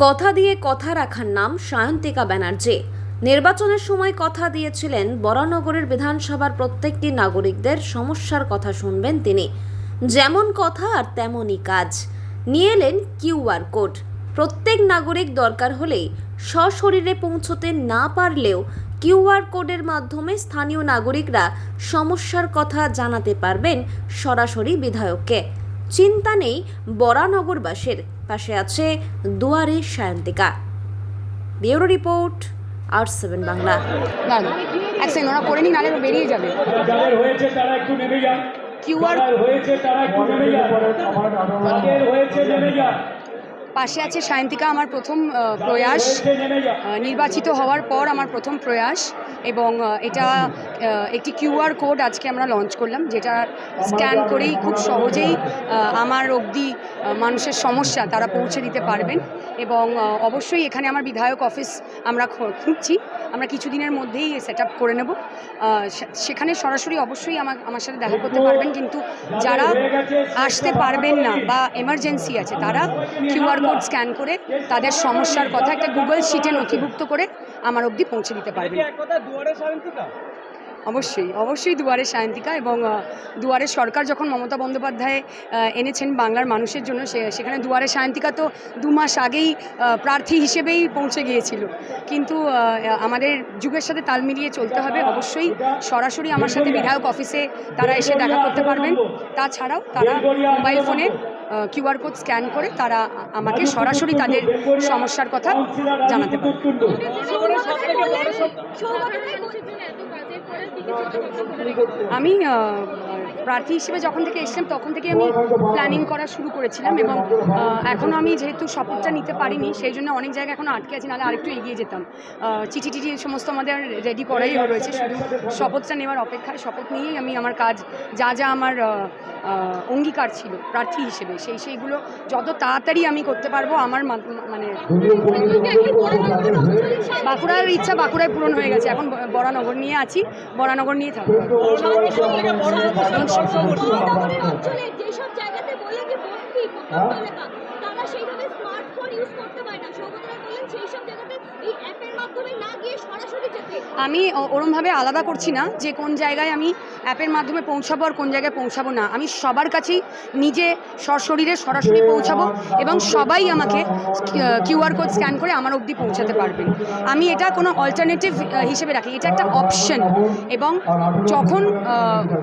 কথা দিয়ে কথা রাখার নাম সায়ন্তিকা ব্যানার্জি। নির্বাচনের সময় কথা দিয়েছিলেন বরানগরের বিধানসভার প্রত্যেকটি নাগরিকদের সমস্যার কথা শুনবেন তিনি। যেমন কথা আর তেমনই কাজ। নিয়ে এলেন কিউআর কোড। প্রত্যেক নাগরিক দরকার হলেই সশরীরে পৌঁছতে না পারলেও কিউআর কোডের মাধ্যমে স্থানীয় নাগরিকরা সমস্যার কথা জানাতে পারবেন সরাসরি বিধায়ককে। চিন্তা নেই বরানগরবাসীর, পাশে আছে দুয়ারে সায়ন্তিকা। ব্যুরো রিপোর্ট আর7 বাংলা। ওরা করে নি, নালে বেরিয়ে যাবে। কিউআর পাশে আছে সায়ন্তিকা। আমার প্রথম প্রয়াস, নির্বাচিত হওয়ার পর আমার প্রথম প্রয়াস, এবং এটা একটি কিউআর কোড আজকে আমরা লঞ্চ করলাম, যেটা স্ক্যান করেই খুব সহজেই আমার অবধি মানুষের সমস্যা তারা পৌঁছে দিতে পারবেন। এবং অবশ্যই এখানে আমার বিধায়ক অফিস আমরা খুঁজছি, আমরা কিছুদিনের মধ্যেই সেট আপ করে নেব। সেখানে সরাসরি অবশ্যই আমার সাথে দেখা করতে পারবেন, কিন্তু যারা আসতে পারবেন না বা এমার্জেন্সি আছে তারা কিউআর কোড স্ক্যান করে তাদের সমস্যার কথা একটা গুগল শিটে নথিভুক্ত করে আমার অবধি পৌঁছে দিতে পারবেন। অবশ্যই দুয়ারে সায়ন্তিকা। এবং দুয়ারে সরকার যখন মমতা বন্দ্যোপাধ্যায় এনেছেন বাংলার মানুষের জন্য, সেখানে দুয়ারে সায়ন্তিকা তো 2 মাস আগেই প্রার্থী হিসেবেই পৌঁছে গিয়েছিল। কিন্তু আমাদের যুগের সাথে তাল মিলিয়ে চলতে হবে। অবশ্যই সরাসরি আমার সাথে বিধায়ক অফিসে তারা এসে দেখা করতে পারবেন। তাছাড়াও তারা মোবাইল ফোনে কিউআর কোড স্ক্যান করে তারা আমাকে সরাসরি তাদের সমস্যার কথা জানাতে পারবে। আমি প্রার্থী হিসেবে যখন থেকে এসেছিলাম তখন থেকে আমি প্ল্যানিং করা শুরু করেছিলাম, এবং এখনও আমি যেহেতু শপথটা নিতে পারিনি সেই জন্য অনেক জায়গায় এখনও আটকে আছি, নাহলে আরেকটু এগিয়ে যেতাম। চিঠি সমস্ত আমাদের রেডি করাই রয়েছে, শুধু শপথটা নেওয়ার অপেক্ষায়। শপথ নিয়েই আমি আমার কাজ যা আমার অঙ্গীকার ছিল প্রার্থী হিসেবে সেইগুলো যত তাড়াতাড়ি আমি করতে পারবো। আমার মানে বাঁকুড়ার ইচ্ছা বাঁকুড়ায় পূরণ হয়ে গেছে, এখন বরানগর নিয়ে আছি, বরানগর নিয়ে থাকবো। আমি ওরমভাবে আলাদা করছি না যে কোন জায়গায় আমি অ্যাপের মাধ্যমে পৌঁছাবো আর কোন জায়গায় পৌঁছাবো না। আমি সবার কাছেই নিজে সশরীরে সরাসরি পৌঁছাবো, এবং সবাই আমাকে কিউআর কোড স্ক্যান করে আমার অবধি পৌঁছাতে পারবেন। আমি এটা কোনো অল্টারনেটিভ হিসেবে রাখি, এটা একটা অপশন। এবং যখন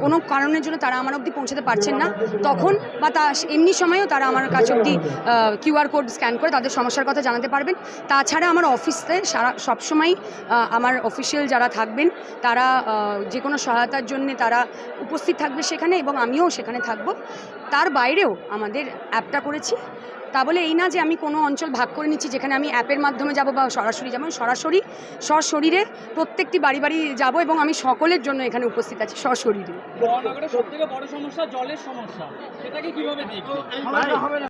কোনো কারণের জন্য তারা আমার অবধি পৌঁছাতে পারছেন না, তখন বা এমনি সময়েও তারা আমার কাছে অবধি কিউআর কোড স্ক্যান করে তাদের সমস্যার কথা জানাতে পারবেন। তাছাড়া আমার অফিসে সবসময় আমার অফিসিয়াল যারা থাকবেন তারা যে কোনো সহায়তার জন্য তারা উপস্থিত থাকবে সেখানে, এবং আমিও সেখানে থাকব। তার বাইরেও আমাদের অ্যাপটা করেছি। তা বলে এই না যে আমি কোনো অঞ্চল ভাগ করে নিচ্ছি যেখানে আমি অ্যাপের মাধ্যমে যাব বা সরাসরি যাব। সরাসরি সশরীরে প্রত্যেকটি বাড়ি যাব, এবং আমি সকলের জন্য এখানে উপস্থিত আছি সশরীরে। সবথেকে বড় সমস্যা জলের সমস্যা, সেটাকে কিভাবে দেখবেন?